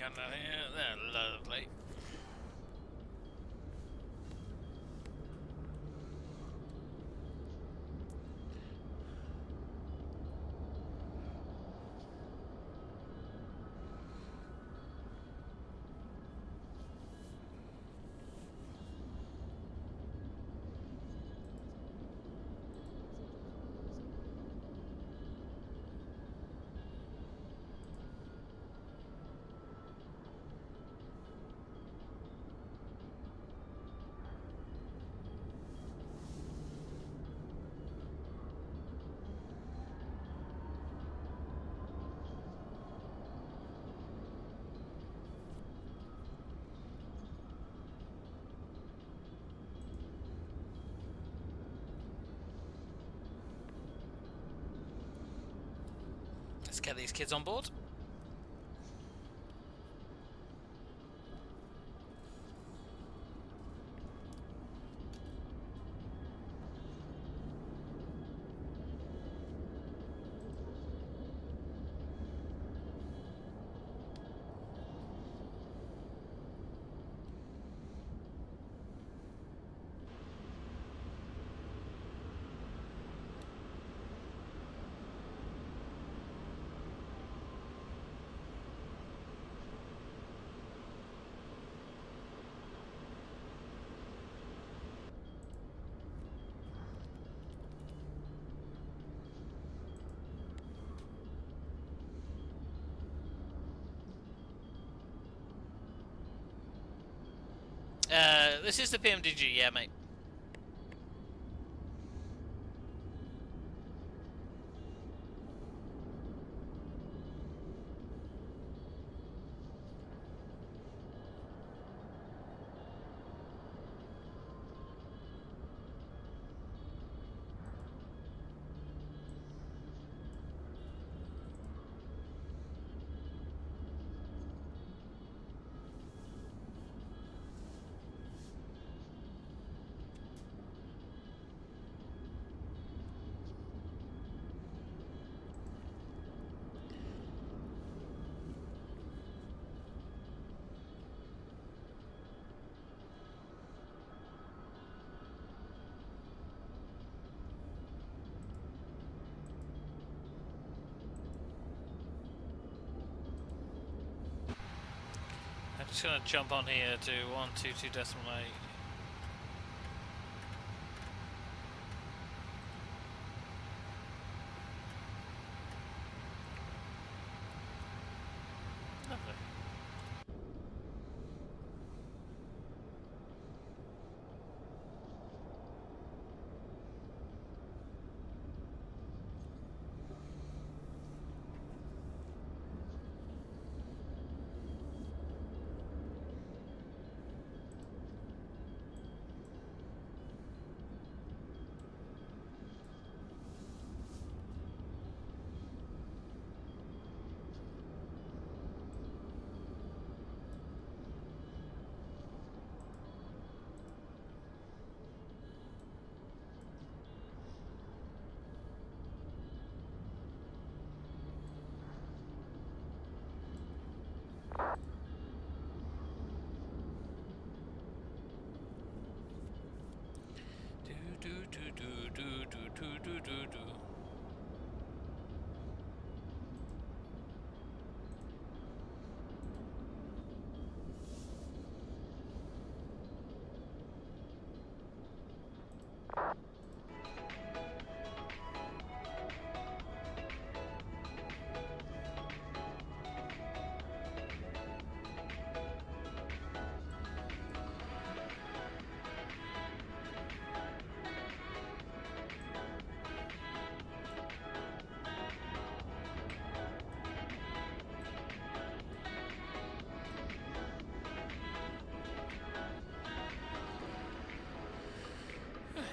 come down here. They're lovely. Let's get these kids on board. This is the PMDG, yeah, mate. I'm just gonna jump on here to 122.8. Lovely. Do.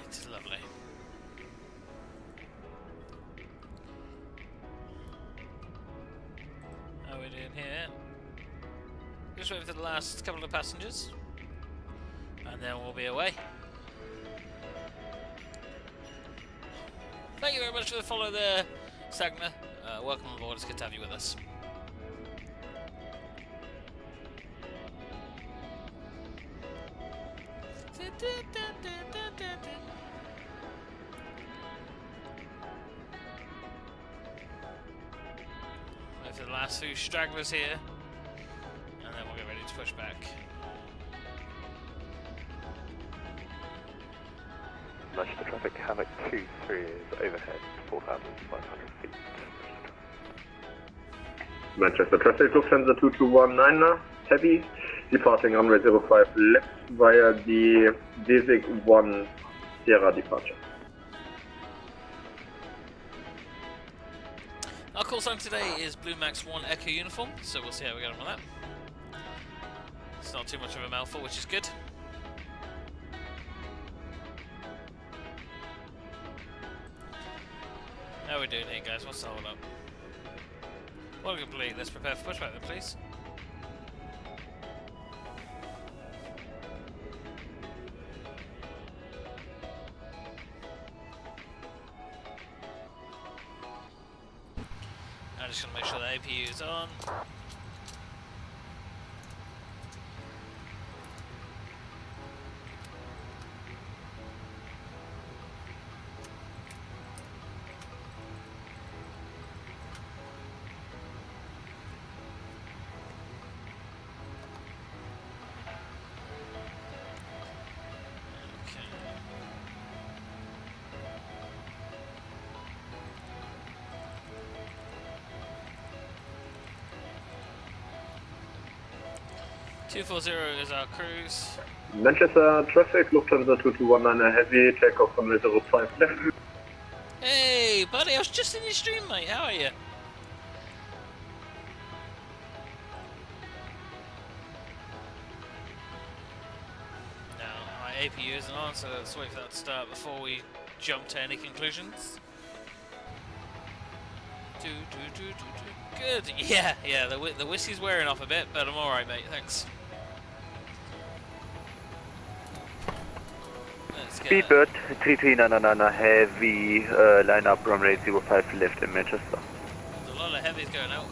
It's lovely. How are we doing here? Just wait for the last couple of passengers, and then we'll be away. Thank you very much for the follow there, Sagna. Welcome on board. It's good to have you with us. Wait for the last few stragglers here, and then we'll get ready to push back. Manchester traffic, Havoc 23 is overhead, 4,500 feet. Manchester traffic, Lufthansa 2219 heavy, departing runway 05 left via the Desig 1 Sierra departure. Our call sign today is Blue Max 1 Echo Uniform, so we'll see how we get on with that. It's not too much of a mouthful, which is good. How are we doing here, guys? What's the hold up? Well complete. Let's prepare for pushback then, please. I'm just going to make sure the APU is on. Okay. 240 is our cruise. Manchester traffic, Lufthansa 2219 heavy, takeoff runway 05 left. Hey, buddy, I was just in your stream, mate. How are you? No, my APU isn't on, so let's wait for that to start before we jump to any conclusions. Good. Yeah, the whiskey's wearing off a bit, but I'm alright, mate. Thanks. Speedbird 3399 heavy, line up runway 05 left in Manchester. There's a lot of heavies going out.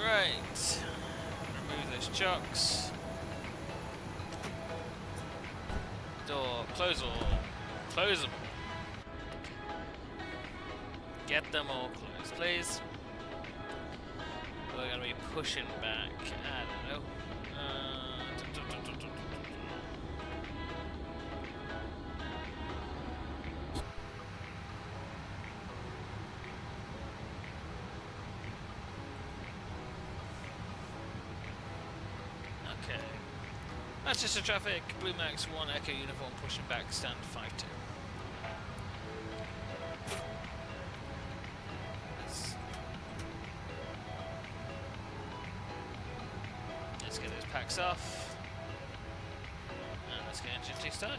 Right. Remove those chocks. Door. Close all. Close them. Get them all closed, please. We're going to be pushing back. I don't know. Okay. Manchester traffic, Blue Max 1 Echo Uniform pushing back, stand 5-2. Let's get those packs off. And let's get engine started.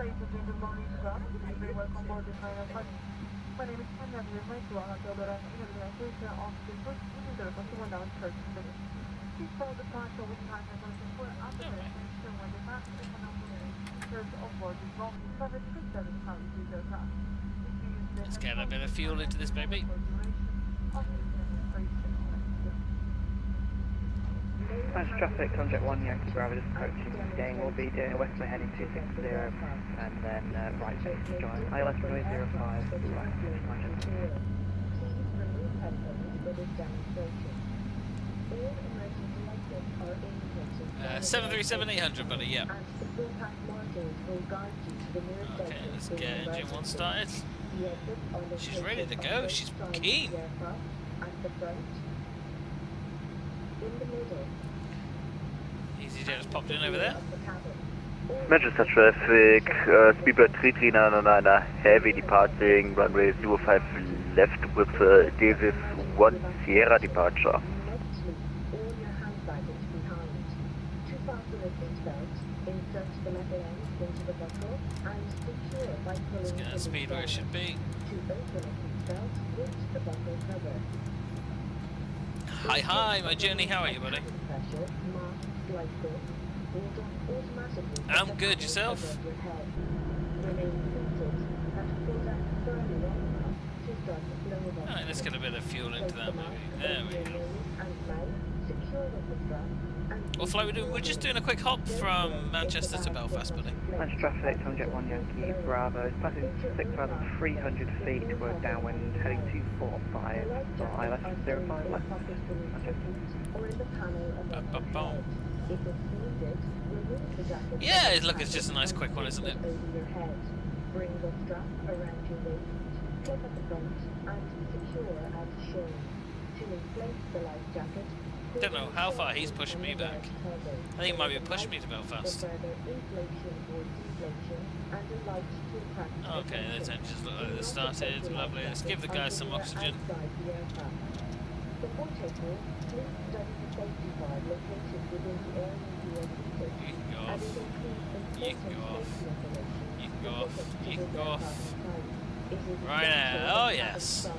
Ladies and gentlemen, very welcome aboard the final flight. My name is Tanya, and we're going to Alabama International on the first window of the 1 hour 30 minutes. Please follow the departure with time and notice for other destination when the master can serves on board the Boeing 737 Harry aircraft. Let's get a bit of fuel into this baby. Manchester traffic, contact 1 Yankee Bravo, just approaching Gang. We'll be doing a westward heading 260 and then right to join ILS runway 05, right to Manchester. 737-800, buddy, yeah. Okay, let's get engine 1 started. She's ready to go, she's keen. EasyJet just popped in over there. Manchester traffic, Speedbird 3399 heavy departing runway 05 left with Desig 1 Sierra departure. Let's get that speed where it should be. seatbelt, watch the buckle cover. Hi, my journey. How are you, buddy? Pressure, mask slightly. Hold on automatically. I'm the good, panel yourself? above your head. Remain seated and pull back firmly long enough to start the flow of Alright, let's get a bit of fuel into that maybe. There we go. What flight are we doing? We're just doing a quick hop from Manchester to Belfast, buddy. Manchester traffic, Conject 1 Yankee Bravo. It's passing 6,300 feet. We're downwind heading to 45 for ILS 05 left. Ba-ba-boom. Yeah, look, it's just a nice quick one, isn't it? Bring the strap around your waist, clip at the front, and secure as shown. To inflate the life jacket, Don't know how far he's pushing me back. I think he might be pushing me to Belfast. Okay, those engines look like they started. Lovely. Let's give the guys some oxygen. Before takeoff, please study the safety guard located within the area you are seated. You can go And off. it includes You can go off. You can go off. You can go off. It is Right essential now. Oh, that yes. sign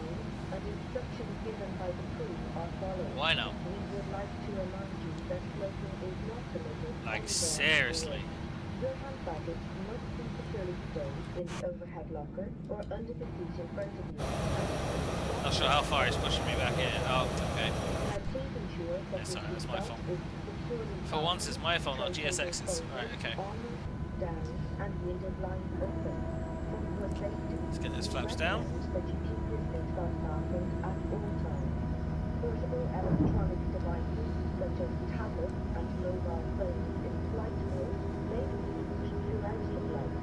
and instructions given by the crew are followed. Why not? We would like to remind you that smoking is not permitted. Like, on the ground seriously. floor. Your hand baggage must be securely stowed in the overhead locker or under the seat in front of you. Not sure how far he's pushing me back in. Oh, okay. And please ensure that That's your alright, that's my seatbelt fault. is securely For once, it's my fault, not GSX's. Right, okay. On, down, and window blinds open. For your safety, Let's get those we flaps down. recommend that you keep your seatbelt fastened at all times. Portable electronic devices such as tablets and mobile phones in flight mode may be used throughout your flight.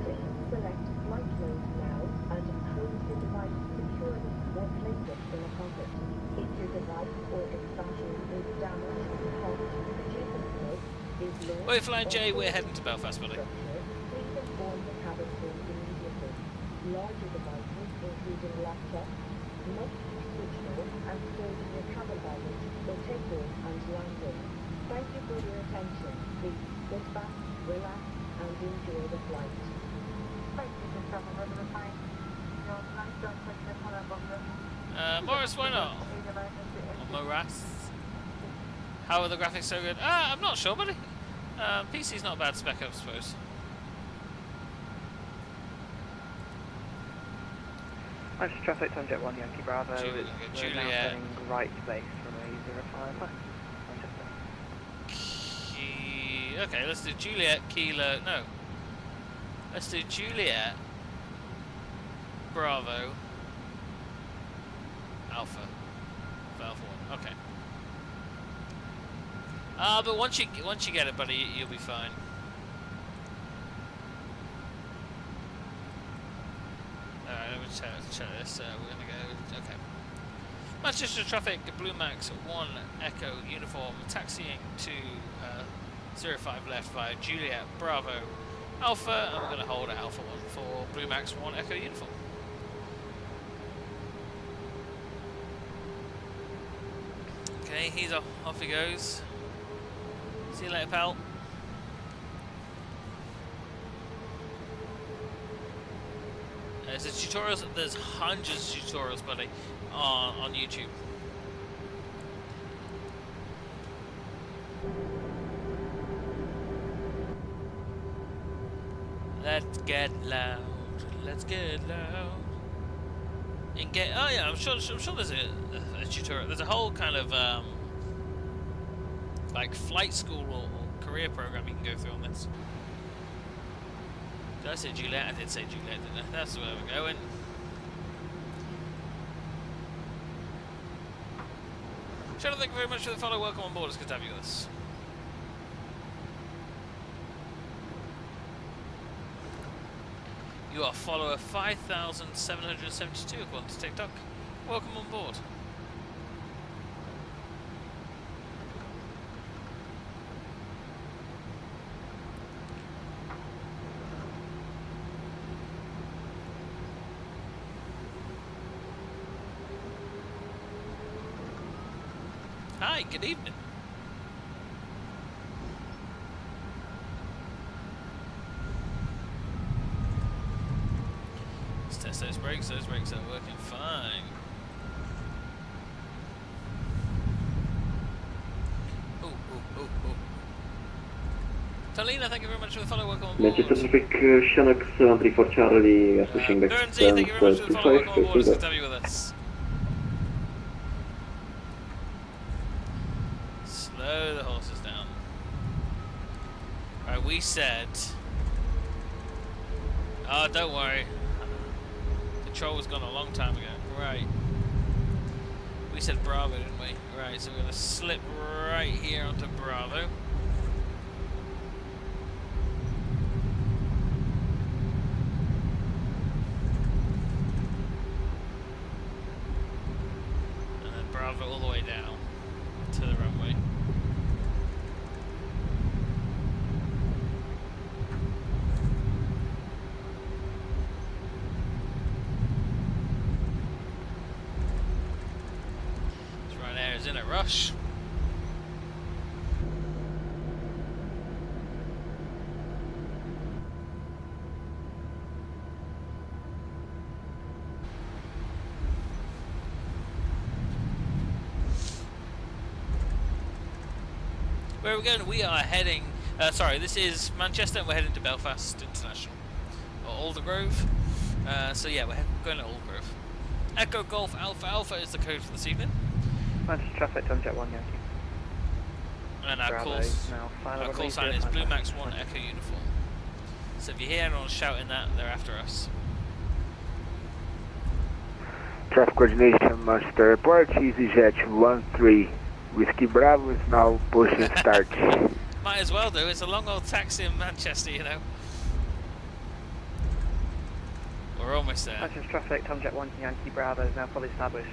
Please select flight mode now and close the device securely or place it in a pocket. If your device or its battery is damaged, hot, producing smoke, is low, Wait, Flying J, or we're heading to Belfast, buddy. please inform the cabin crew immediately. Larger devices, including laptops, must be switched off and stored in your cabin baggage for takeoff and landing. Thank you for your attention. Please sit back, relax, and enjoy the flight. Thank you for travel over the fine. Your flight does take the color of the Morris, why not? Or Morass. How are the graphics so good? I'm not sure, buddy. PC's not a bad spec, I suppose. Manchester traffic, Conject 1 Yankee Bravo. Juliet. We're now Juliet. turning right base from a 05 left. Manchester. Okay, let's do Juliet, Kilo. No. Let's do Juliet, Bravo, Alpha. For Alpha 1. Okay. But once you get it, buddy, you'll be fine. Alright, let me check this. We're gonna go. Okay. Manchester traffic, Blue Max 1 Echo uniform, taxiing to 05 left via Juliet Bravo Alpha, and we're gonna hold at Alpha 1 for Blue Max 1 Echo uniform. Okay, he's off. Off he goes. See you later, pal. There's tutorials. There's hundreds of tutorials, buddy, on YouTube. Let's get loud. Let's get loud. And get. Oh yeah, I'm sure there's a tutorial. There's a whole kind of like flight school or career program you can go through on this. Did I say Juliet? I did say Juliet, didn't I? That's where we're going. Shadow, thank you very much for the follow. Welcome on board. It's good to have you with us. You are follower 5,772 according to TikTok. Welcome on board. Hi, good evening. test those brakes. Those brakes are working fine. Talina, thank you very much for the follow. Welcome on board. Manchester Traffic, Chinook 73 Charlie, pushing back Burnsy, thank you very much for the follow. Welcome on board. It's good to have you with us. Slow the horses down. Right, we said... Oh, don't worry. Control was gone a long time ago. Right. We said Bravo, didn't we? Right, so we're going to slip right here onto Bravo. And then Bravo all the way down to the runway. In a rush. Where are we going? We are heading, sorry, this is Manchester and we're heading to Belfast International. Or Aldergrove. So yeah, we're going to Aldergrove. Echo Golf Alpha Alpha is the code for this evening. Manchester Traffic, Tomjet 1 Yankee. And our call sign is Blue Max 1 Echo Uniform. So if you hear anyone shouting that, they're after us. Traffic coordination, Manchester Airport, EasyJet 13. Whiskey Bravo is now pushing start. Might as well do, it's a long old taxi in Manchester, you know. We're almost there. Manchester Traffic, Tomjet 1 Yankee Bravo is now fully established.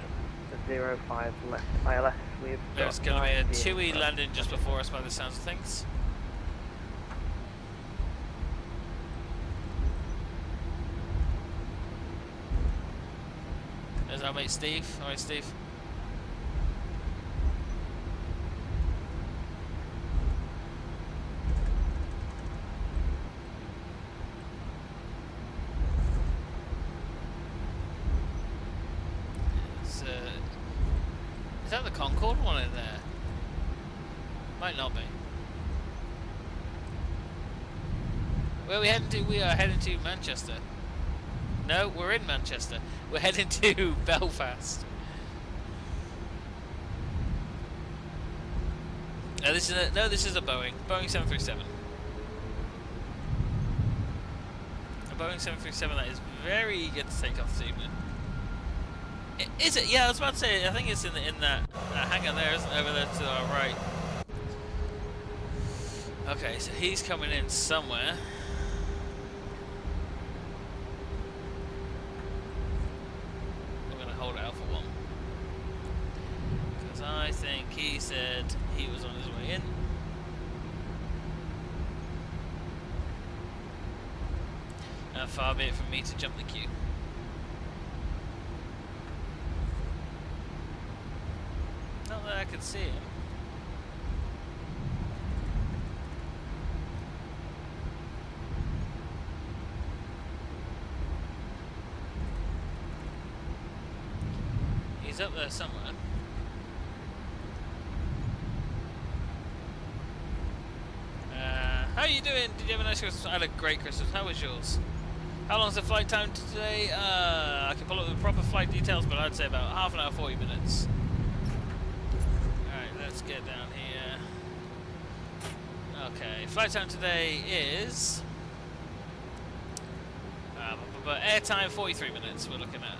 05 left ILS. We've There's going to be a TUI landing just before us by the sounds of things. There's our mate Steve. Alright, Steve. Is that the Concorde one in there? Might not be. Where are we heading to? We are heading to Manchester. No, we're in Manchester. We're heading to Belfast. This is a Boeing. Boeing 737. A Boeing 737 that is very eager to take off this evening. Is it? Yeah, I was about to say. I think it's in that hangar there, isn't it? Over there to our right. Okay, so he's coming in somewhere. I'm gonna hold Alpha 1 because I think he said he was on his way in. And far be it from me to jump the queue. Not that I could see him. He's up there somewhere. How are you doing? Did you have a nice Christmas? I had a great Christmas. How was yours? How long's the flight time today? I can pull up the proper flight details, but I'd say about half an hour, 40 minutes. Let's get down here. Okay, flight time today is airtime 43 minutes we're looking at.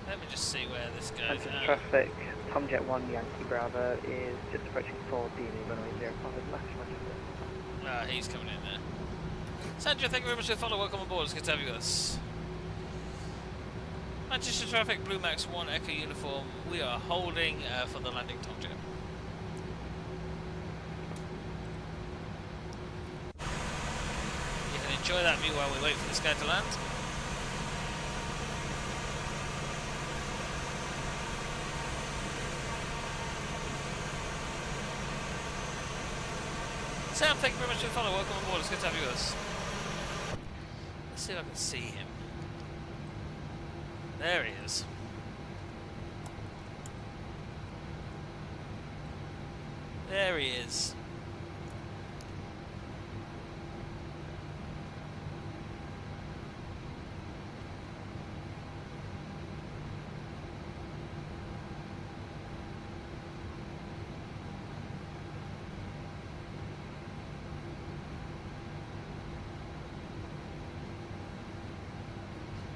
Let me just see where this goes. Traffic, Tomjet 1 Yankee Bravo is just approaching 4 DD runway 05 left Manchester. He's coming in there. Sandra, thank you very much for the follow. Welcome on board. It's good to have you with us. Manchester Traffic, Blue Max 1 Echo Uniform. We are holding for the landing Tomjet. You can enjoy that view while we wait for this guy to land. Sam, thank you very much for the follow. Welcome on board. It's good to have you with us. Let's see if I can see him. There he is. There he is.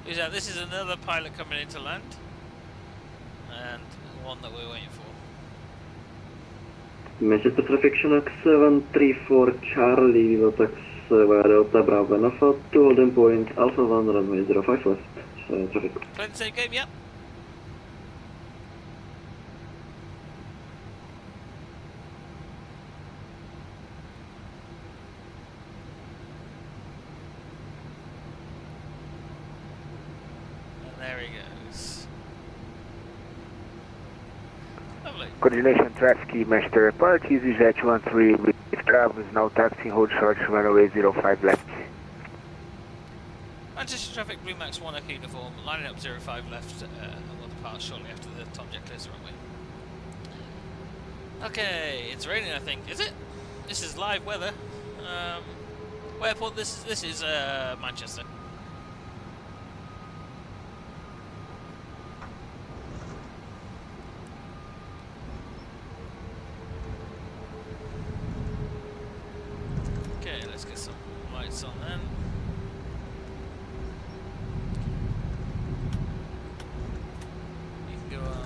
Who's that? This is another pilot coming into land, and one that we're waiting for. Manchester traffic Chinook 734 Charlie, we will taxi via Delta Bravo and Alpha to holding point Alpha 1 runway 05 left, traffic. Playing the same game, yep. And there he goes. Lovely. Coordination traffic, Manchester Report, EasyJet 13 with Bravo is now taxiing, hold short, runway 05 left. Manchester traffic, Blue Max 1 Echo uniform, lining up 05 left, and we'll depart shortly after the Tom Jet clears the runway. Okay, it's raining, I think. Is it? This is live weather. What airport? This is Manchester. Okay, let's get some lights on then. You can go on.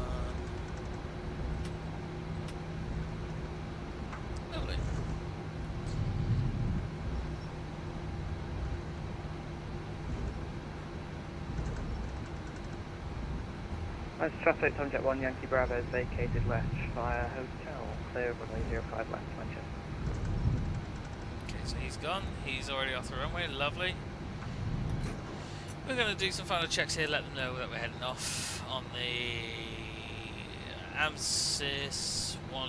Lovely. As traffic, Tom Jet 1 Yankee Bravo is vacated left via hotel. Clear of runway 05 left, Manchester. Okay, so he's gone. He's already off the runway. Lovely. We're going to do some final checks here, let them know that we're heading off on the AMSIS 1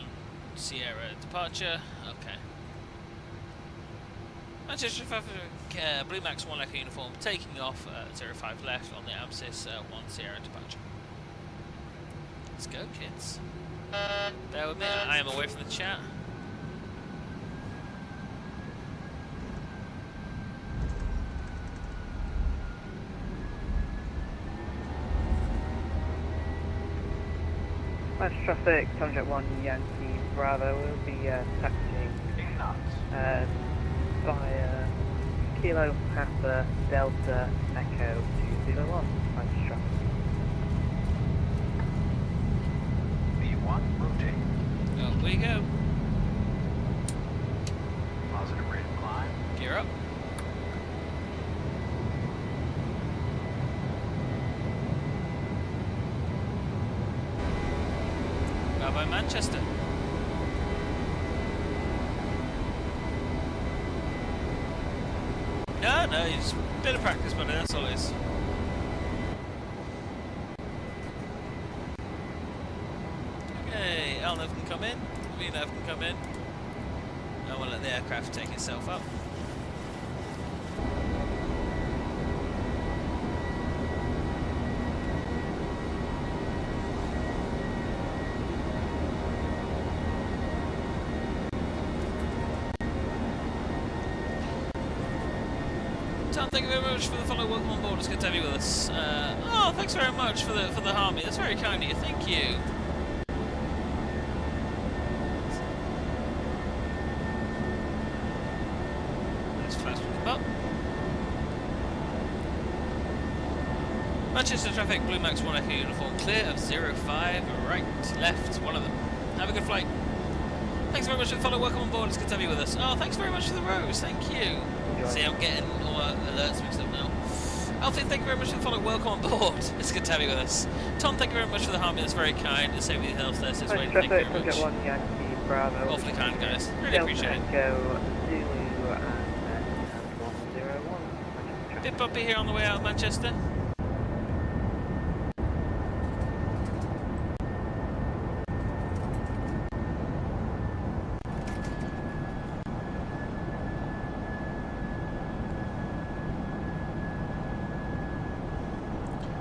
Sierra departure. Okay. Manchester traffic, Blue Max 1 Echo uniform, taking off 05 left on the AMSIS 1 Sierra departure. Let's go, kids. Bear with me, I am away from the chat. As traffic, Tom Jet 1 Yankee Bravo will be taxiing via Kilo Papa Delta Echo 201. As traffic. B1, rotate. Up we go. Positive rate of climb. Gear up. Bye bye Manchester. No, it's a bit of practice, but that's all it is. Okay, Alnev can come in, VNav can come in, and we'll let the aircraft take itself up. Tom, thank you very much for the follow. Welcome on board. It's good to have you with us. Oh, thanks very much for the harmony. That's very kind of you. Thank you. Let's flash them up. Manchester traffic, Blue Max 1 Echo uniform, clear of 05, right, left, one of them. Have a good flight. Thanks very much for the follow. Welcome on board. It's good to have you with us. Oh, thanks very much for the rose. Thank you. See, I'm getting all my alerts mixed up now. Alfie, thank you very much for the follow. Welcome on board. It's good to have you with us. Tom, thank you very much for the harmony. That's very kind. There's so many else there. So it's As thank you very traffic, Tom Jet much. 1 Yankee Bravo. Awfully kind, guys. Really Delta appreciate it. Echo Zulu and 101. Bit bumpy here on the way out of Manchester.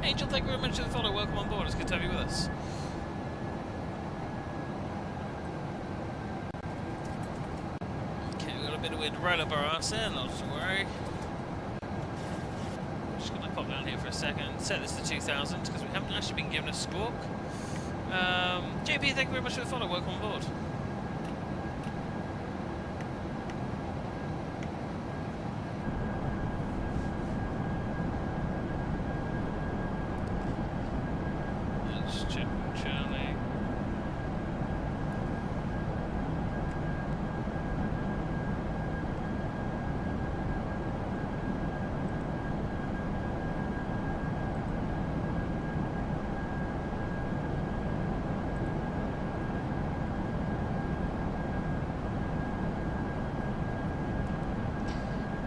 Angel, thank you very much for the follow. Welcome on board. It's good to have you with us. Okay, we've got a bit of wind right up our arse there, not to worry. Just going to pop down here for a second, set this to 2000 because we haven't actually been given a squawk. JP, thank you very much for the follow. Welcome on board. Let's check Charlie.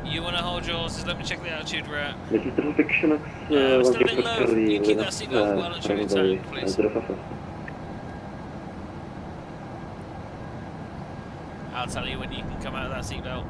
You want to hold yours? Let me check the altitude we're at. This is traffic Chinook We're still a 134 bit low. Charlie You keep that with seatbelt well and show your time, please. 055. I'll tell you when you can come out of that seatbelt.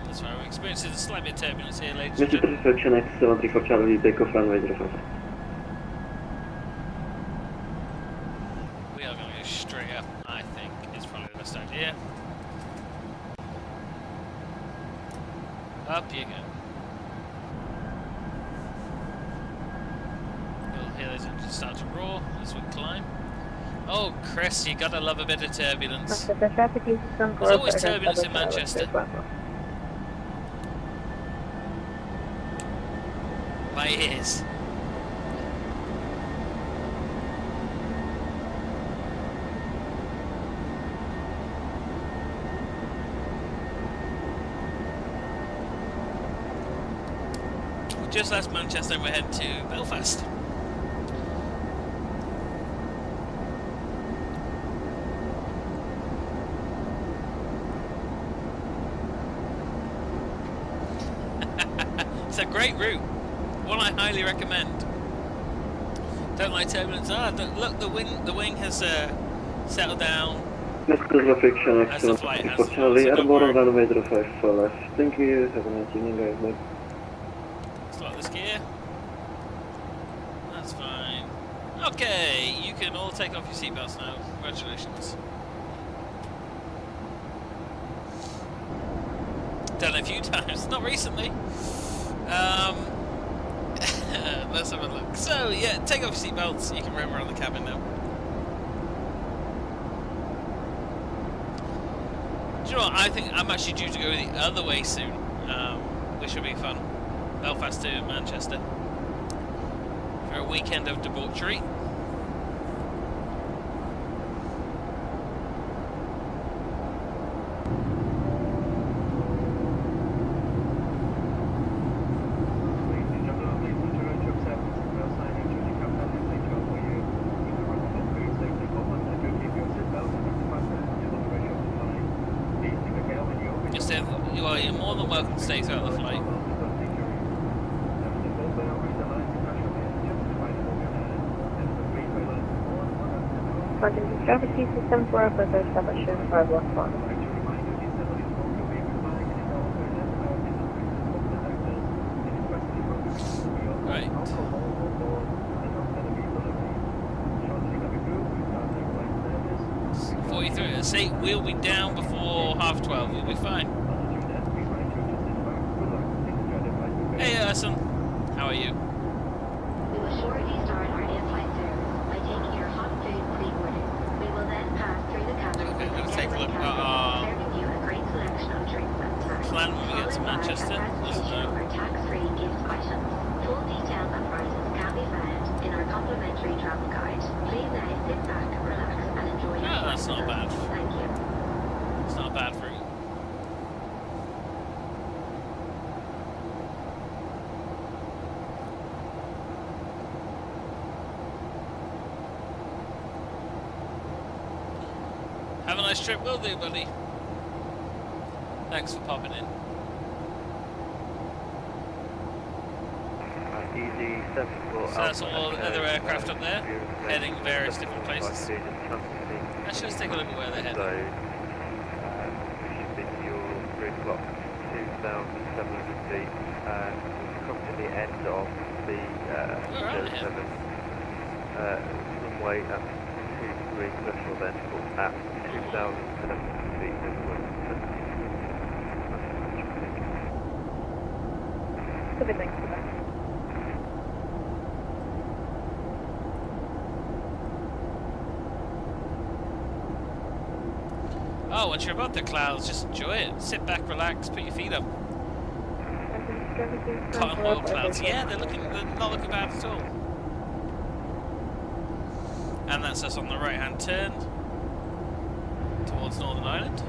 That's right, we're experiencing a slight bit of turbulence here, ladies and Mr. gentlemen. Traffic Chinook 134 Charlie, takeoff runway 05. We are going to go straight up, I think, is probably the best idea. Up you go. You'll hear those engines start to roar as we climb. Oh, Chris, you gotta love a bit of turbulence. There's always turbulence in Manchester. My ears. Just left Manchester and we're heading to Belfast. It's a great route. One I highly recommend. Don't like turbulence. Look, the wing has settled down. Mr. Traffic Chinook As the flight has 134 Charlie, also got airborne work. runway 05 left. Thank you, have a nice evening guys, bye. Let's lock this gear. That's fine. Okay, you can all take off your seatbelts now. Congratulations. Done it a few times, not recently. Let's have a look. So, yeah, take off your seatbelts. You can roam around the cabin now. Do you know what? I think I'm actually due to go the other way soon, which will be fun. Belfast to Manchester for a weekend of debauchery. Well, you're more than welcome to stay throughout the flight. Continue gravity system for a further establishment 511. Right. 43. Say we'll be down before 12:30. We'll be fine. Hey, Urson. How are you? We will shortly start our in-flight service by taking your hot food pre-boarding. We will then pass through the cabin Okay, with let's the take a look getaway at our serving you a great selection of drinks and snacks. plan when we get to Followed by Manchester. a presentation of our tax-free gift items. Full details and prices can be found in our complimentary travel guide. Please now sit back, relax, and enjoy your Oh, that's not bad. Thank you. It's not a bad route. nice trip, will do, buddy. Thanks for popping in. Easy 74. So that's all the other aircraft up there, heading various different places. Let's just take a look at where they're heading. So, you should be to your 3 o'clock, 2,700 feet, and come to the end of the 07 runway at 23 commercial then at 2,700 feet in the wind. Good, thanks for that. Oh, once you're above the clouds, just enjoy it. Sit back, relax, put your feet up. Cotton oil clouds. Yeah, they're not looking bad at all. And that's us on the right-hand turn towards Northern Ireland.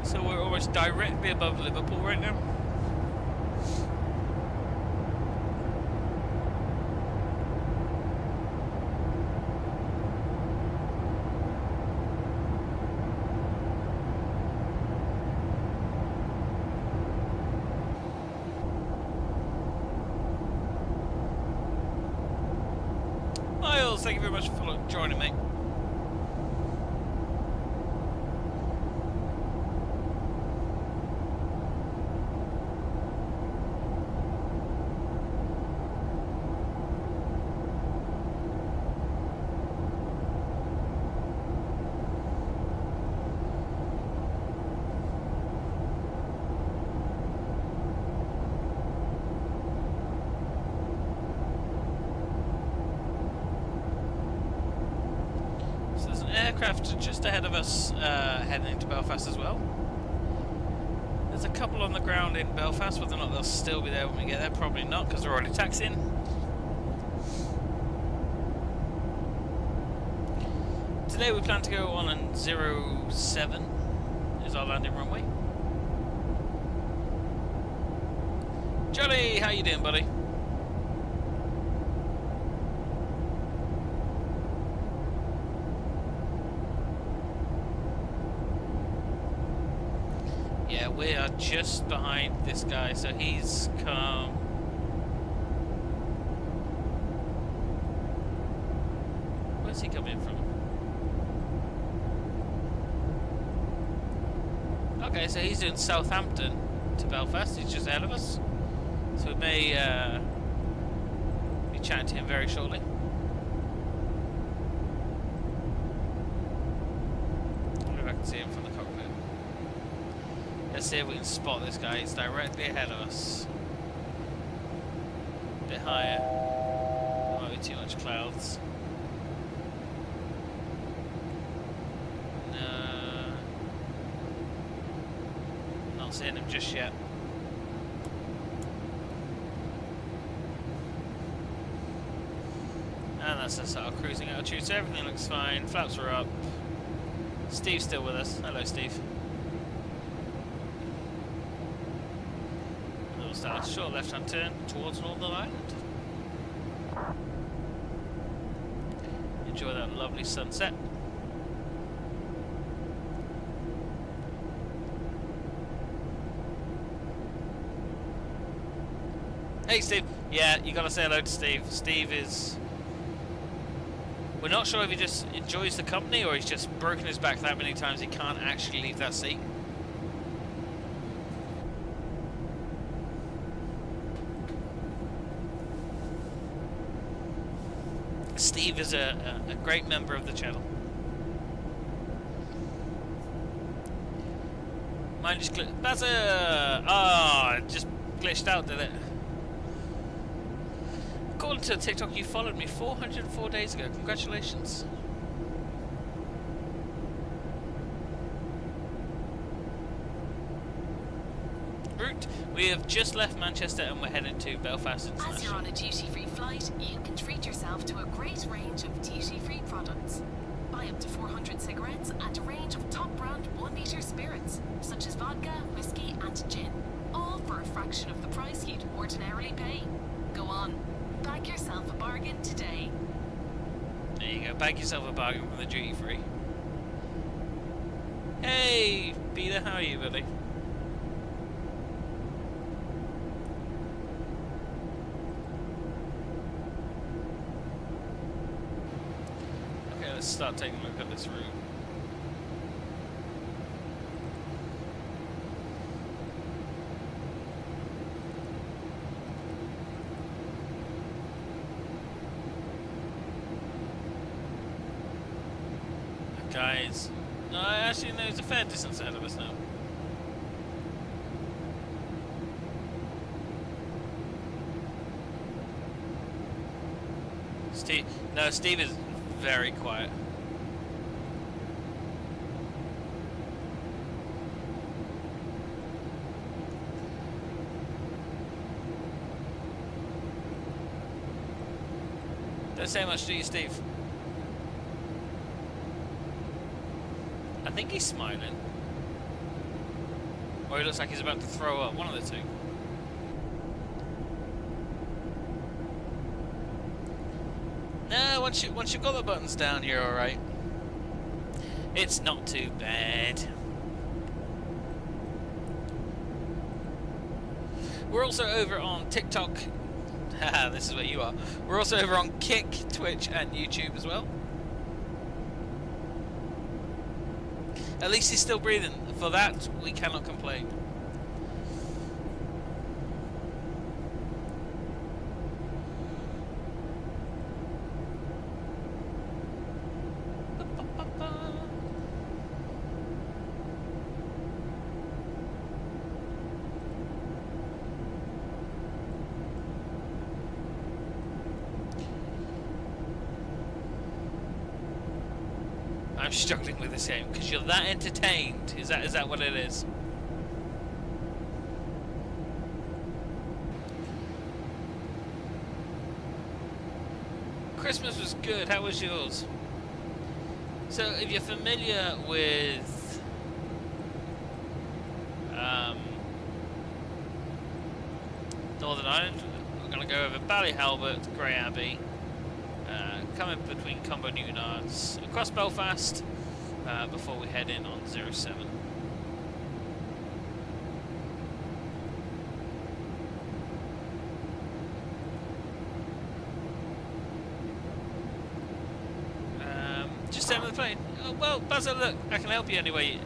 So we're almost directly above Liverpool right now. Miles, thank you very much for joining me. Aircraft just ahead of us heading into Belfast as well. There's a couple on the ground in Belfast, whether or not they'll still be there when we get there, probably not because they're already taxiing. Today we plan to go on 07 is our landing runway. Johnny, how you doing, buddy? Yeah, we are just behind this guy, so he's come. Where's he coming from? Okay, so he's doing Southampton to Belfast. He's just ahead of us, so we may be chatting to him very shortly. If I can see him from the cockpit. Let's see if we can spot this guy. He's directly ahead of us. A bit higher. There might be too much clouds. No. Not seeing him just yet. And that's us at our cruising altitude, so everything looks fine. Flaps are up. Steve's still with us. Hello, Steve. Start a short left-hand turn towards Northern Ireland. Enjoy that lovely sunset. Hey, Steve. Yeah, you gotta say hello to Steve. Steve is... We're not sure if he just enjoys the company or he's just broken his back that many times he can't actually leave that seat. Steve is a great member of the channel. Mine just glitched. That's it just glitched out, did it? According to TikTok, you followed me 404 days ago. Congratulations. Route. We have just left Manchester and we're heading to Belfast International. As you're on a duty-free flight, you can treat yourself to a great range of duty-free products. buy up to 400 cigarettes and a range of top brand 1 litre spirits, such as vodka, whiskey, and gin. All for a fraction of the price you'd ordinarily pay. Go on, bag yourself a bargain today. There you go, bag yourself a bargain from the duty free. Hey, Peter, how are you, buddy? Okay, let's start taking a look at this route. Guys, no, actually, no, there's a fair distance ahead of us now. Steve is very quiet. Don't say much, do you, Steve? I think he's smiling. Or he looks like he's about to throw up. One of the two. No, once you've got the buttons down, you're alright. It's not too bad. We're also over on TikTok. Haha, this is where you are. We're also over on Kick, Twitch, and YouTube as well. At least he's still breathing. For that, we cannot complain. I'm struggling with this game because you're that entertained. Is that what it is? Christmas was good. How was yours? So, if you're familiar with Northern Ireland, we're going to go over Ballyhalbert, Grey Abbey, coming between Combo Newtonards, across Belfast, before we head in on 07. Just stay on the plane. Oh, well, Basil, look, I can help you any way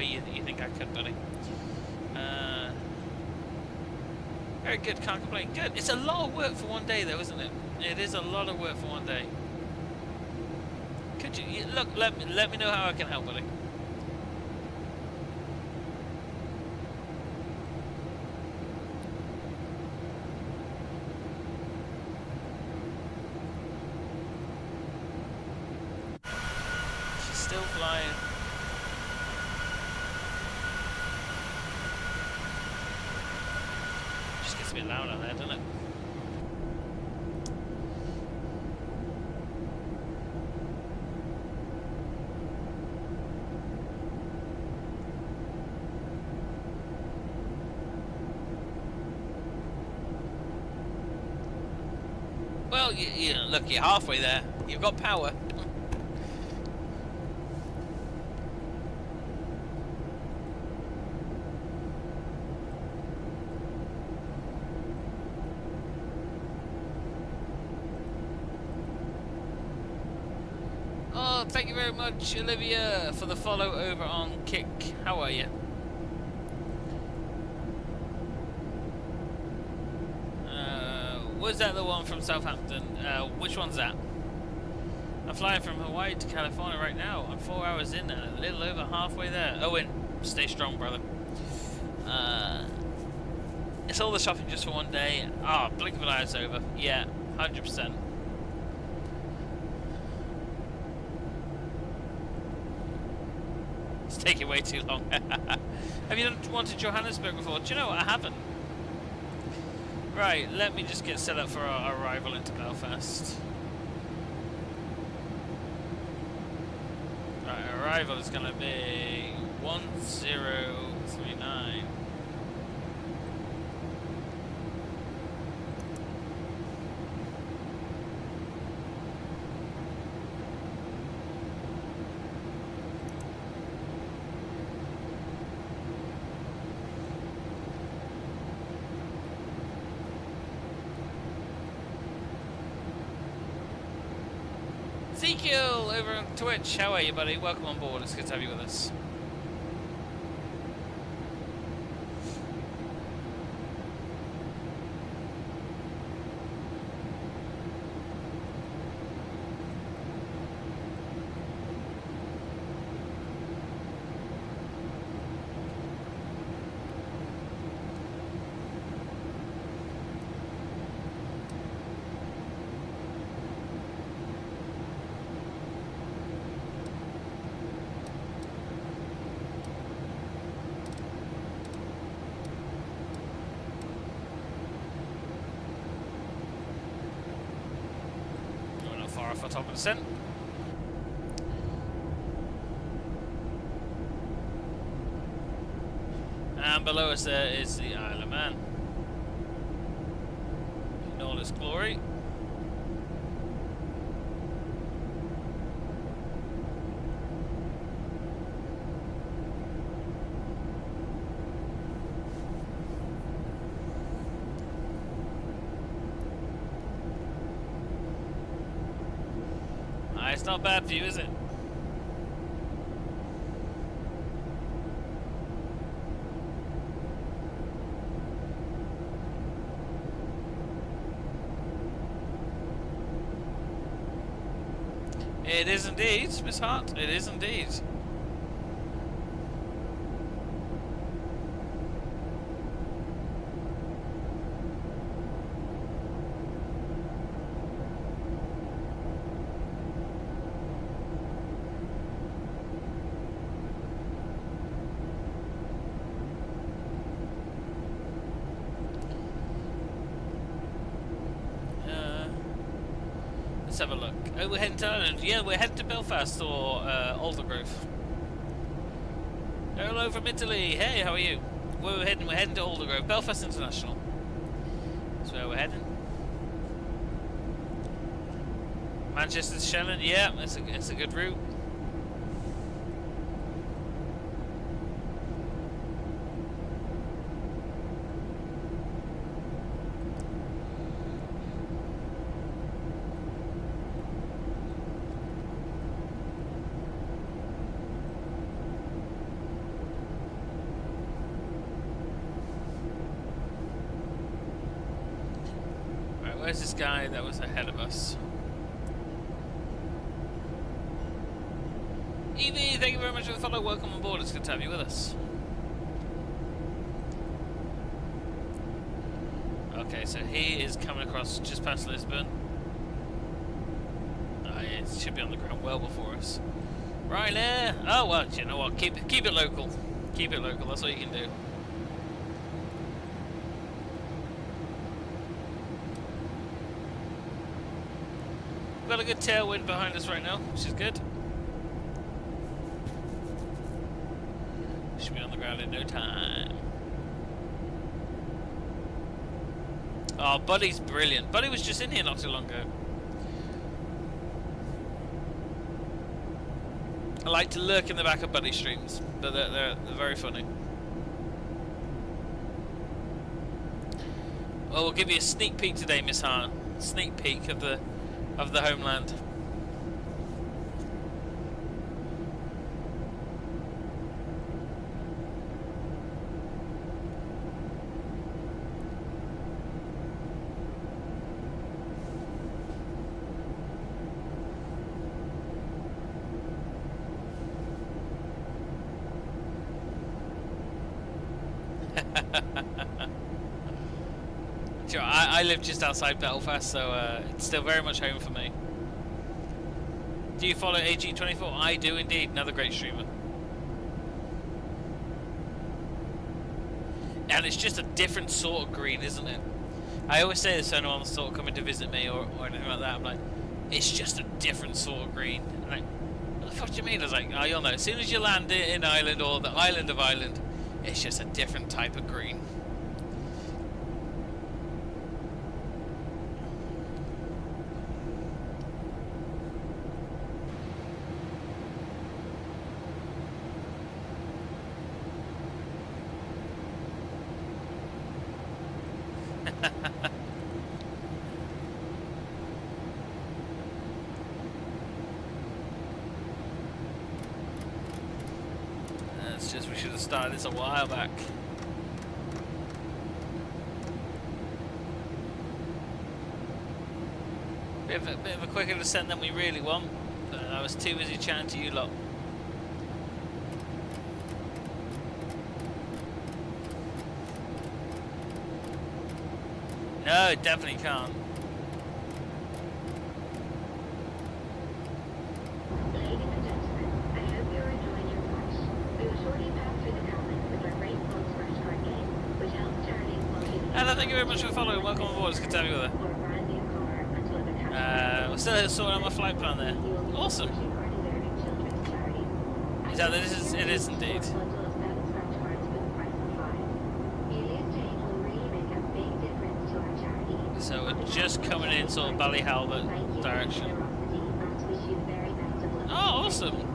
you think I could, buddy. Very good, can't complain. Good. It's a lot of work for one day, though, isn't it? It is a lot of work for one day. Could you look? Let me know how I can help, buddy. She's still flying. Just gets a bit loud out there, doesn't it? Well, look, you're halfway there. You've got power. Oh, thank you very much, Olivia, for the follow over on Kick. How are you? Was that the one from Southampton? Which one's that? I'm flying from Hawaii to California right now. I'm 4 hours in and a little over halfway there. Owen, stay strong, brother. It's all the shopping just for one day. Ah, oh, blink of an eye, it's over. Yeah, 100%. It's taking way too long. Have you gone to Johannesburg before? Do you know what? I haven't. Right, let me just get set up for our arrival into Belfast. arrival is going to be 1039. Ezekiel over on Twitch, how are you, buddy? Welcome on board. It's good to have you with us. Far off the top of the descent. And below us there is the Isle of Man in all its glory. It's not bad for you, is it? It is indeed, Miss Hart. It is indeed. Let's have a look. Oh, we're heading to Ireland. Yeah, we're heading to Belfast or Aldergrove. Hello from Italy. Hey, how are you? Where we're heading? We're heading to Aldergrove, Belfast International. That's where we're heading. Manchester to Shannon. Yeah, it's a good route. Where's this guy that was ahead of us? Evie, thank you very much for the follow. Welcome on board. It's good to have you with us. Okay, so he is coming across just past Lisbon. Oh, yeah, it should be on the ground well before us. Right there. Oh well, you know what? Keep it local. Keep it local. That's all you can do. We've got a good tailwind behind us right now, which is good. Should be on the ground in no time. Oh, Buddy's brilliant. Buddy was just in here not too long ago. I like to lurk in the back of Buddy streams. They're very funny. Well, we'll give you a sneak peek today, Miss Hart. Sneak peek of the homeland. Sure, I live just outside Belfast, so it's still very much home for me. Do you follow AG24? I do indeed, another great streamer. And it's just a different sort of green, isn't it? I always say this to anyone that's sort of coming to visit me or anything like that. I'm like, it's just a different sort of green. And like, where the what do you mean? I was like, oh, you'll know. As soon as you land in Ireland or the island of Ireland, it's just a different type of green. It's just we should have started this a while back. Bit of a quicker descent than we really want, but I was too busy chatting to you lot. No, it definitely can't. Ladies and gentlemen, I hope you're enjoying your flight. We will shortly pass through the Catholic with our great Pulse Rush card game, which helps charities located Hello, thank you very much for following. Welcome aboard. It's good to have you with or a brand new car until the cash. We're still sorting out my flight plan there. Awesome. Card deserving children's charities. Is that it is indeed. Bundle of 7 scratch cards for the price of 5. Yearly exchange will really make a big difference to our charity. So we're just coming in sort of Ballyhalbert direction. Oh, awesome.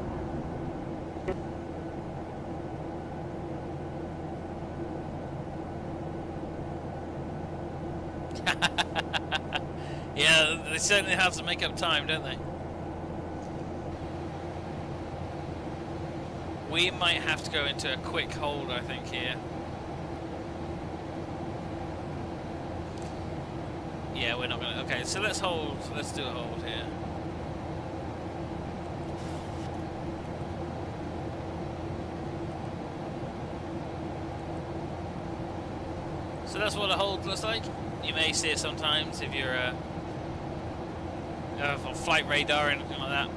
Yeah, they certainly have to make up time, don't they? We might have to go into a quick hold, I think, here. Yeah, we're not gonna. Okay, so let's hold. Let's do a hold here. So that's what a hold looks like. You may see it sometimes if you're on flight radar or anything like that.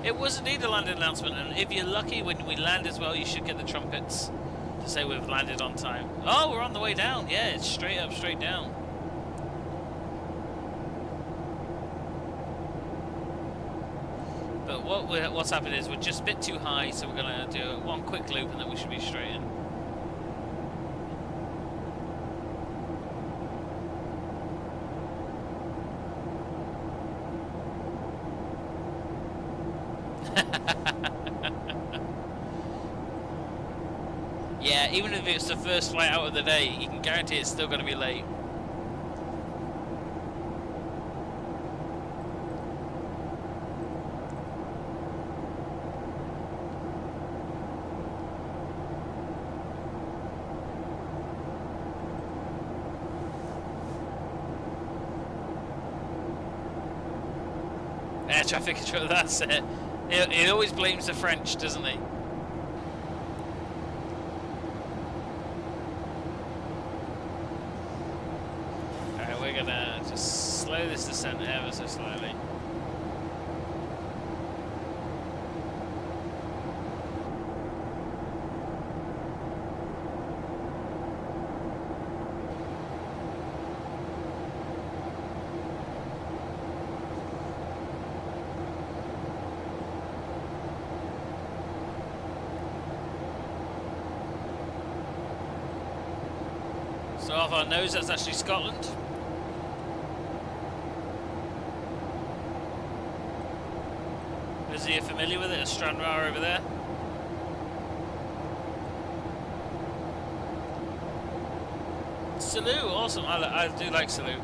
It was indeed a landing announcement, and if you're lucky, when we land as well, you should get the trumpets to say we've landed on time. Oh, we're on the way down. Yeah, it's straight up, straight down. But what's happened is we're just a bit too high, so we're going to do one quick loop, and then we should be straight in. Yeah, even if it's the first flight out of the day, you can guarantee it's still going to be late. Air traffic control, that's it. He always blames the French, doesn't he? Alright, we're gonna just slow this descent ever so slowly. So off our nose, that's actually Scotland. Is he familiar with it? A Stranraer over there. Salou, awesome. I do like Salou.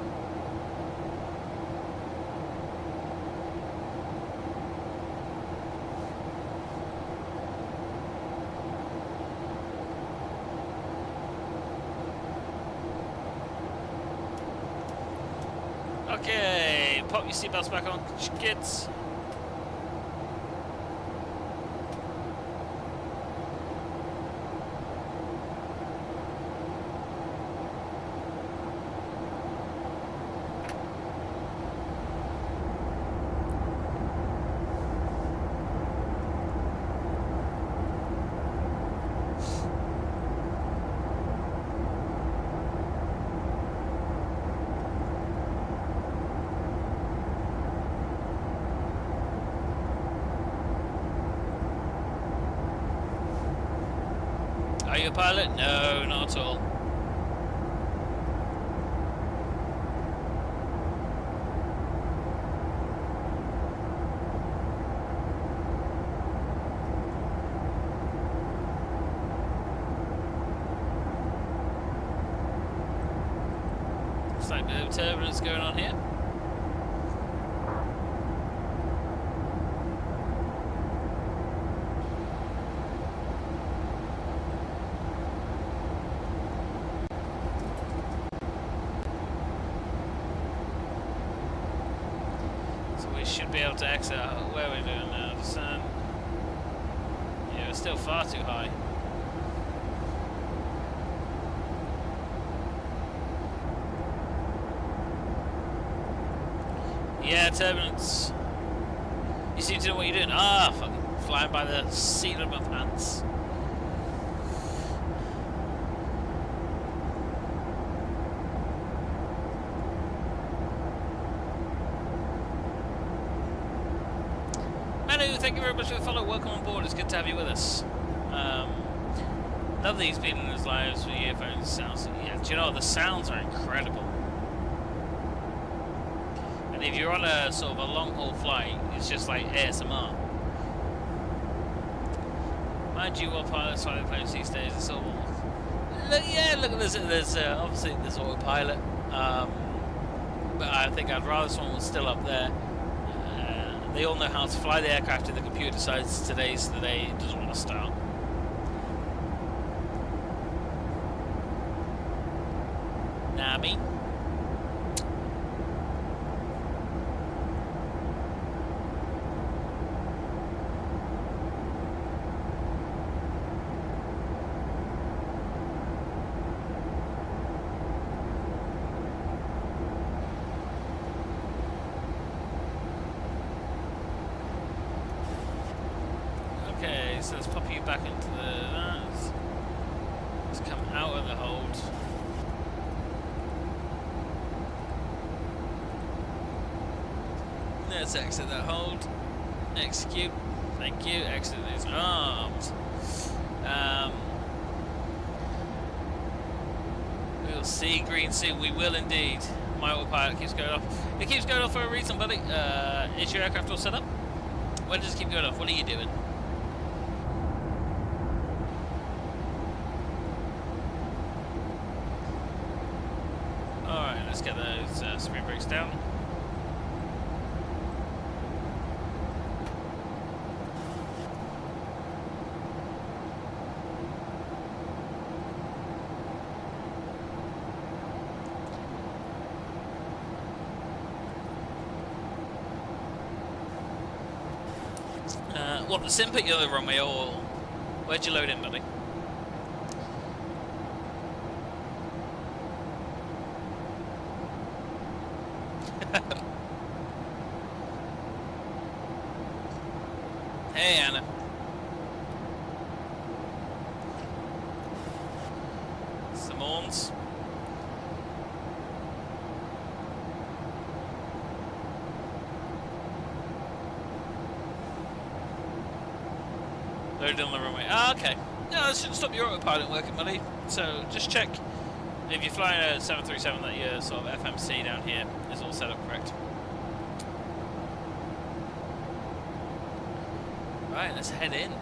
Okay, pop your seatbelts back on, kids. autopilot? No, not at all. Looks like a bit of turbulence going on here. Should be able to exit where we're doing now. The sun. Yeah, we're still far too high. Yeah, turbulence. You seem to know what you're doing. Ah, fucking flying by the seat of my pants. Thank you very much for the follow. Welcome on board. It's good to have you with us. Love these being in his lives with earphones. Sounds. Yeah, do you know what? The sounds are incredible. And if you're on a sort of a long haul flight, it's just like ASMR. Mind you, what pilots fly the planes these days? It's all. Look, yeah, look at this. There's obviously there's autopilot. But I think I'd rather someone was still up there. They all know how to fly the aircraft and the computer decides today's the day it doesn't want to start. Nami. So let's pop you back into that. Let's come out of the hold. Let's exit that hold. Execute. Thank you. Exit these arms. We'll see. Green suit. We will indeed. My autopilot keeps going off. It keeps going off for a reason, buddy. Is your aircraft all set up? When does it keep going off? What are you doing? Let's get those spring brakes down. What, the sim put you on the runway, or where'd you load in, buddy? Hey, Anna. Simons. Loaded on the runway. Ah, okay. No, that shouldn't stop your autopilot working, buddy. So just check if you're flying a 737 that your sort of FMC down here is all set up correct. Right, let's head in.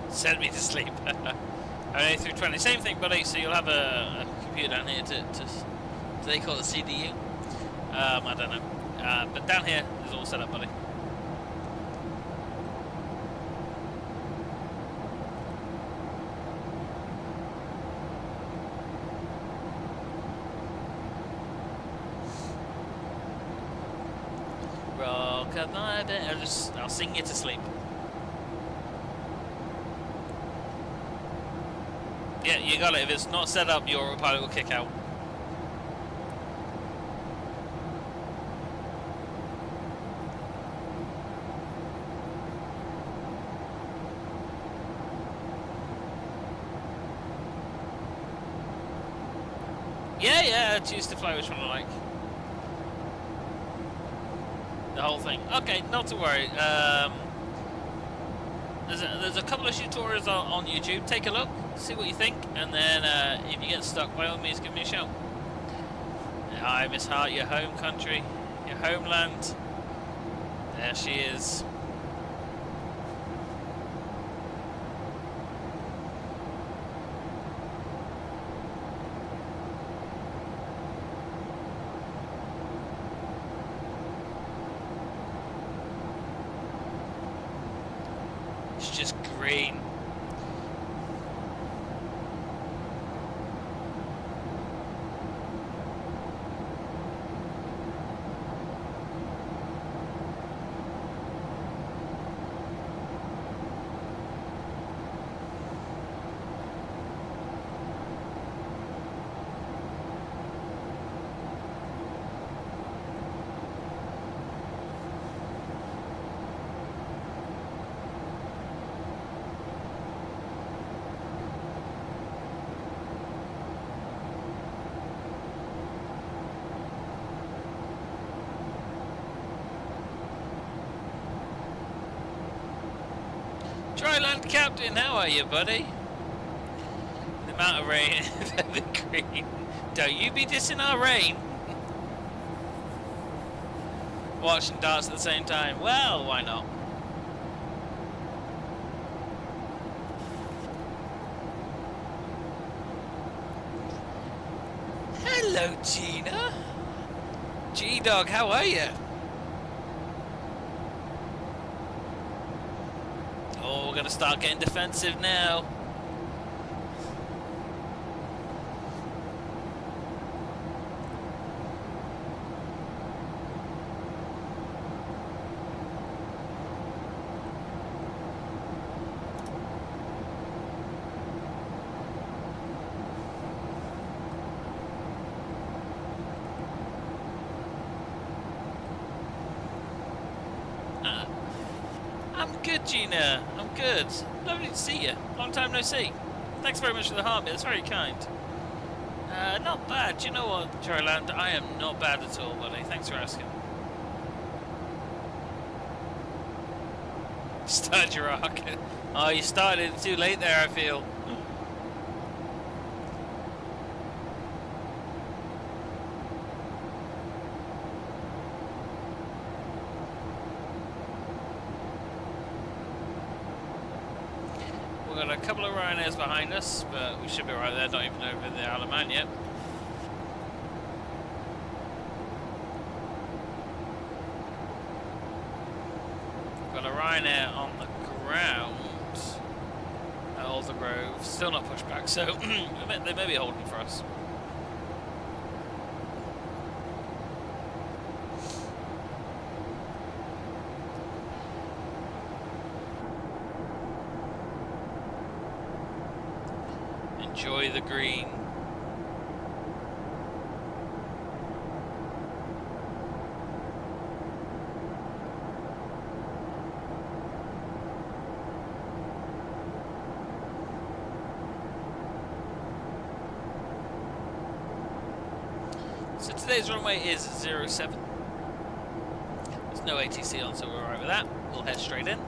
Send me to sleep. Only through 20. Same thing, buddy. So you'll have a computer down here to do they call it a CDU? I don't know. But down here is all set up, buddy. Rock-a-bye, I'll sing you to sleep. Yeah, you got it. If it's not set up, your autopilot will kick out. Yeah, choose to fly which one I like. The whole thing. Okay, not to worry. There's a couple of tutorials on YouTube. Take a look, see what you think, and then if you get stuck, by all means, give me a shout. Hi, Miss Hart, your home country, your homeland. There she is. It's just green. Dryland Captain, how are you, buddy? The amount of rain the green. Don't you be dissing our rain. Watching darts at the same time. Well, why not? Hello, Gina. G-Dog, how are you? Oh, we're gonna start getting defensive now. I'm good, Gina. I'm good. Lovely to see you. Long time no see. Thanks very much for the heartbeat. That's very kind. Not bad. Do you know what, Dryland? I am not bad at all, buddy. Thanks for asking. Start your arc. Oh, you started too late there, I feel. We've got a couple of Ryanairs behind us, but we should be right there, not even over the Isle of Man yet. Got a Ryanair on the ground at Alder Grove, still not pushed back, so they may be holding for us. Enjoy the green. So today's runway is 07. There's no ATC on, so we're alright with that. We'll head straight in.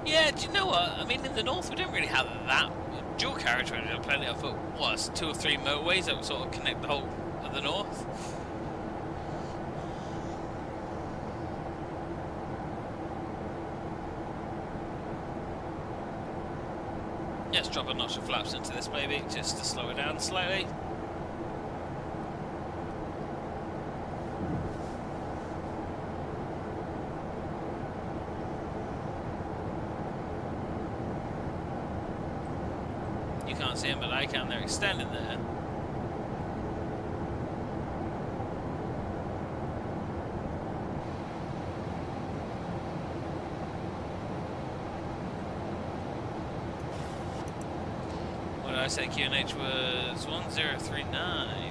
Yeah, do you know what? I mean, in the north, we don't really have that dual carriageway. We have plenty of, what, 2 or 3 motorways that would sort of connect the whole of the north. Let's drop a notch of flaps into this baby, just to slow it down slightly. You can't see them, but I can. They're extending there. We're I said QNH was 1039.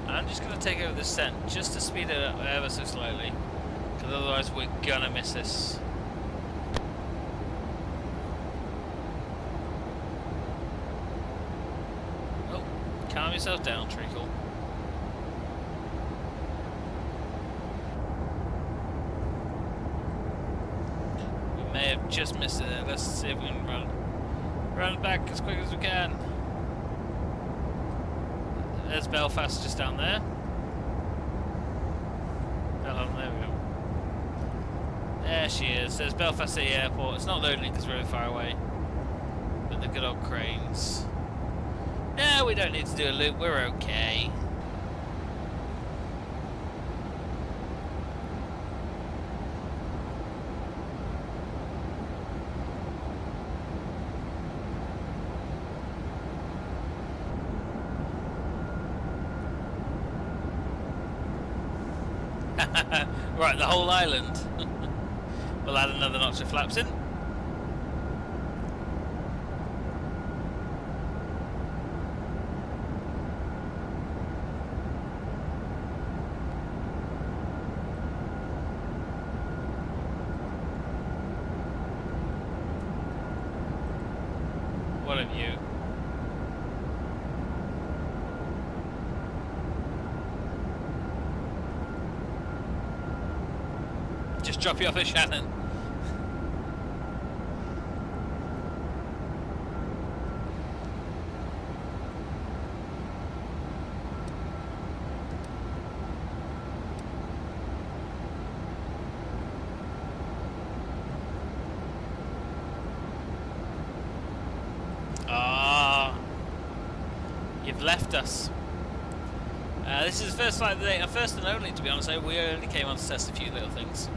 I'm just going to take over the descent just to speed it up ever so slightly, because otherwise we're gonna miss this. Oh, calm yourself down, Treacle. We may have just missed it. Let's see if we can run it back as quick as we can. There's Belfast just down there. Oh, there we go. There she is. There's Belfast City Airport. It's not loading because we're really far away. But the good old cranes. No, we don't need to do a loop. We're okay. Right, the whole island. We'll add another notch of flaps in. What have you? Just drop you off at Shannon. Ah, you've left us. This is the first flight of the day, our first and only, to be honest. We only came on to test a few little things.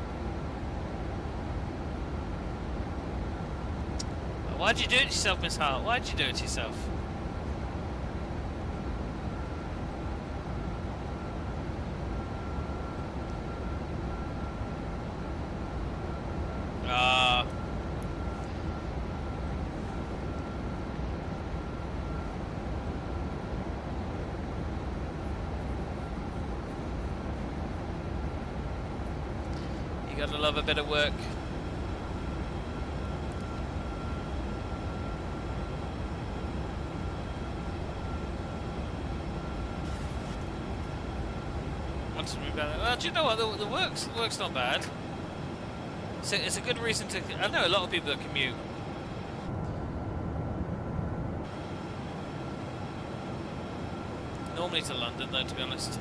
Why'd you do it to yourself, Miss Hart? Why'd you do it to yourself? Ah. You gotta love a bit of work. Well, do you know what? The work's not bad. So it's a good reason to. I know a lot of people that commute. Normally to London, though, to be honest.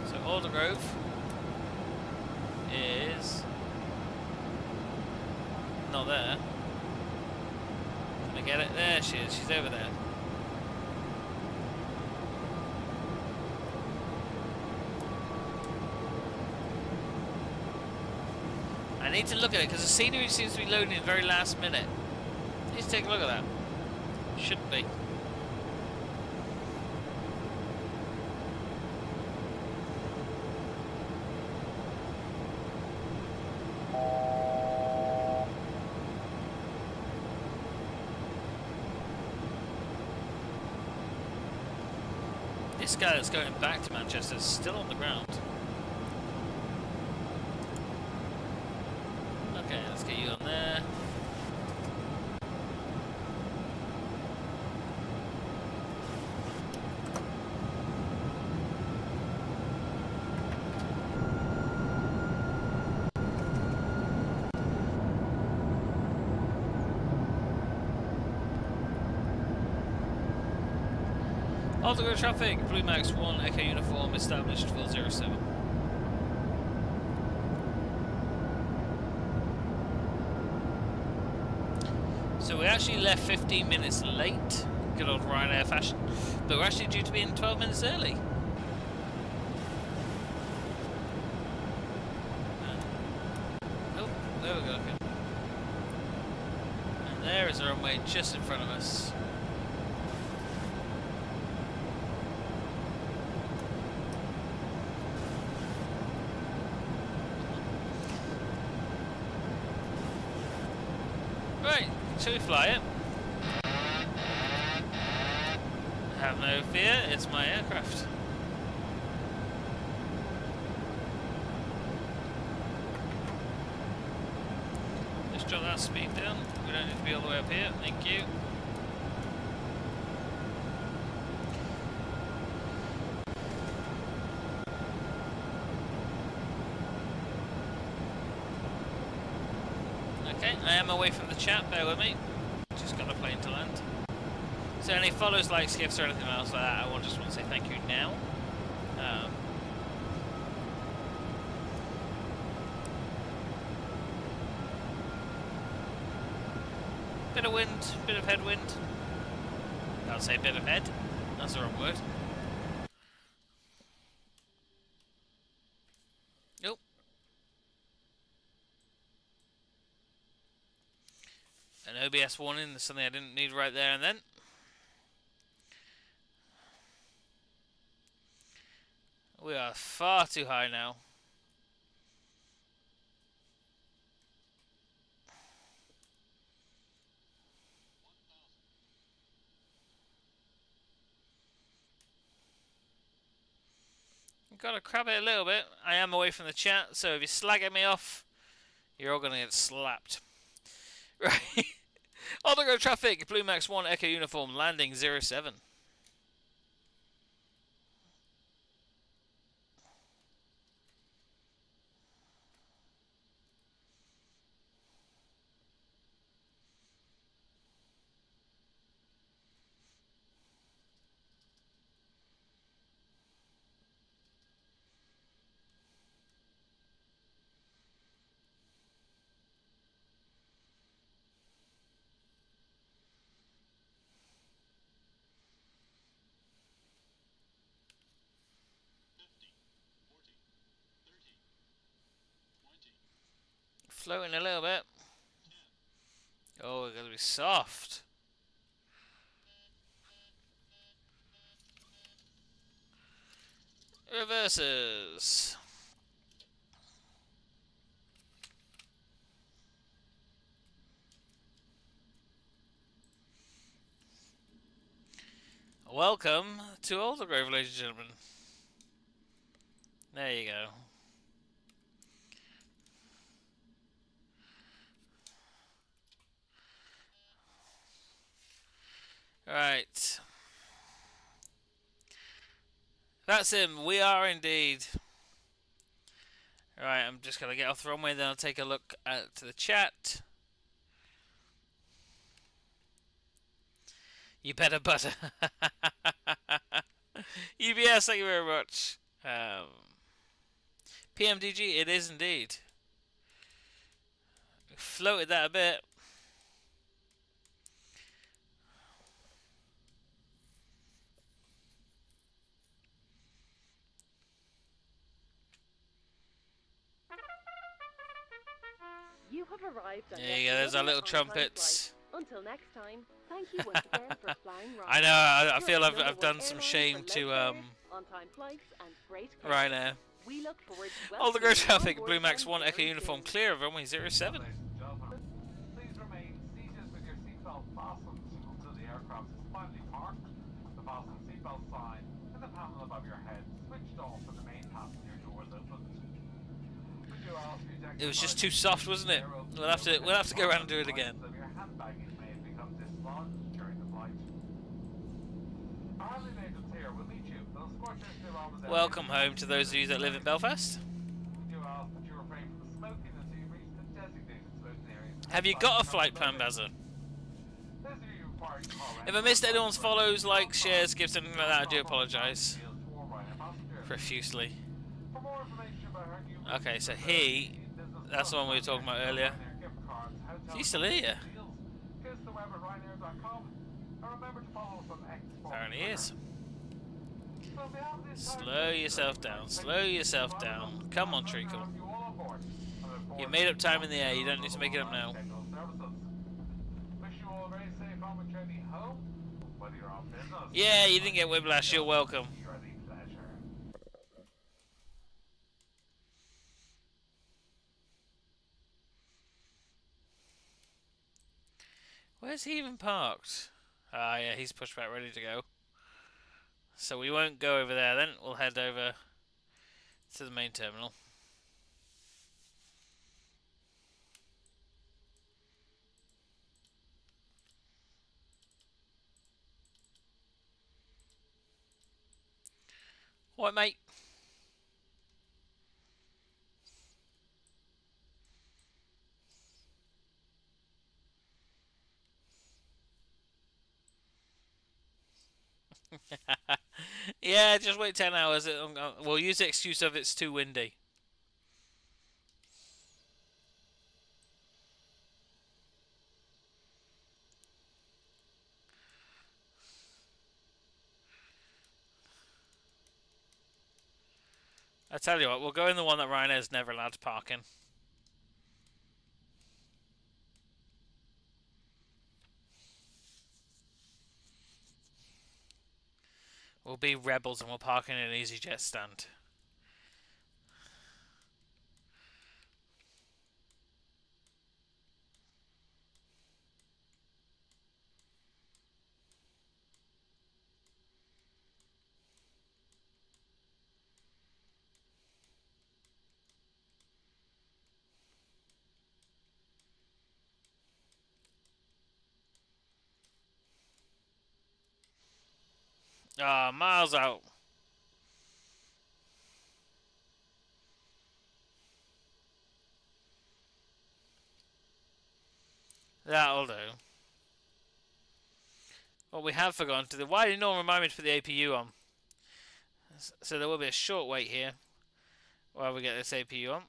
So Aldergrove is not there. Get it? There she is. She's over there. I need to look at it because the scenery seems to be loading in very last minute. Let's take a look at that. Shouldn't be. This guy that's going back to Manchester is still on the ground. Okay, let's get you on there. Aldergrove traffic, Blue Max 1, Echo Uniform established for 07. So we actually left 15 minutes late, good old Ryanair fashion, but we're actually due to be in 12 minutes early. Oh, there we go. And there is the runway just in front of us. Right, shall we fly it? Have no fear, it's my aircraft. Just drop that speed down. We don't need to be all the way up here, thank you. Okay, I am away from the chat, bear with me. Just got a plane to land. So any follows, likes, gifts or anything else like that, I just want to say thank you now. Bit of wind, bit of headwind. I'll say bit of head, that's the wrong word. Nope. An OBS warning, there's something I didn't need right there and then. We are far too high now. I've got to crab it a little bit. I am away from the chat, so if you slag at me off, you're all going to get slapped. Right. On the go traffic, Blue Max 1 Echo Uniform, landing 07. Floating a little bit. Oh, we're going to be soft. Reverses. Welcome to Aldergrove, ladies and gentlemen. There you go. Right. That's him. We are indeed. Right, I'm just going to get off the runway, then I'll take a look at the chat. You better butter. UBS, thank you very much. PMDG, it is indeed. Floated that a bit. You have arrived on there you go, there's our little trumpets. Until next time, thank you once again for flying Ryanair. I know, I feel I've done some shame to on-time flights and great Ryanair. We look forward to all the go traffic, Blue Max 1 Echo Uniform clear of runway 07. Please remain seated with your seatbelt fastened until the aircraft is finally parked. The fasten seatbelt sign in the panel above your head switched off and the main passenger doors opened. It was just too soft, wasn't it? We'll have to go around and do it again. Welcome home to those of you that live in Belfast. Have you got a flight plan, Bazza? If I missed anyone's follows, likes, shares, gifts, anything like that, I do apologise profusely. Okay, so that's the one we were talking about earlier. Is he still here? Apparently is. Slow yourself down. Slow yourself down. Come on, Treacle. You made up time in the air. You don't need to make it up now. Wish you all a very safe home and journey home. Whether you're on business. Yeah, you didn't get whiplash. You're welcome. You're the pleasure. Where's he even parked? Ah, yeah, he's pushed back, ready to go. So we won't go over there then. We'll head over to the main terminal. What, mate? Yeah, just wait 10 hours. We'll use the excuse of it's too windy. I tell you what, we'll go in the one that Ryanair's never allowed to park in. We'll be rebels and we'll park in an EasyJet stand. Ah, miles out. That'll do. What we have forgotten to do. Why did no one remind me to put the APU on? So there will be a short wait here while we get this APU on.